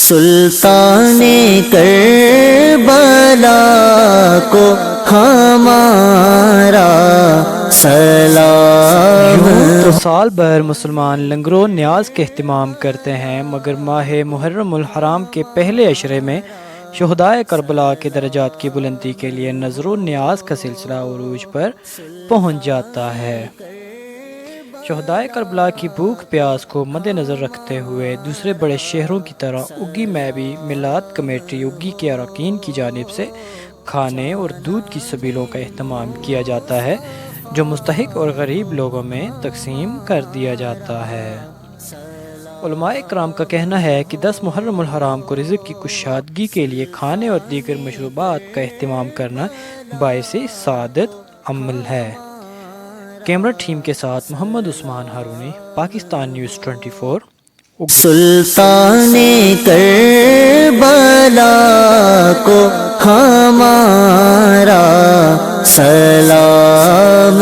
سلطان کربلا کو ہمارا سلام۔ یوں تو سال بھر مسلمان لنگر و نیاز کے اہتمام کرتے ہیں، مگر ماہ محرم الحرام کے پہلے عشرے میں شہدائے کربلا کے درجات کی بلندی کے لیے نذر و نیاز کا سلسلہ عروج پر پہنچ جاتا ہے۔ شہدائے کربلا کی بھوک پیاس کو مد نظر رکھتے ہوئے دوسرے بڑے شہروں کی طرح اگی میں بھی میلاد کمیٹی اگی کے اراکین کی جانب سے کھانے اور دودھ کی سبیلوں کا اہتمام کیا جاتا ہے، جو مستحق اور غریب لوگوں میں تقسیم کر دیا جاتا ہے۔ علماء اکرام کا کہنا ہے کہ 10 محرم الحرام کو رزق کی کشادگی کے لیے کھانے اور دیگر مشروبات کا اہتمام کرنا باعث سعادت عمل ہے۔ کیمرہ ٹیم کے ساتھ محمد عثمان ہارونی، پاکستان نیوز 24۔ سلطان کربلا کو ہمارا سلام۔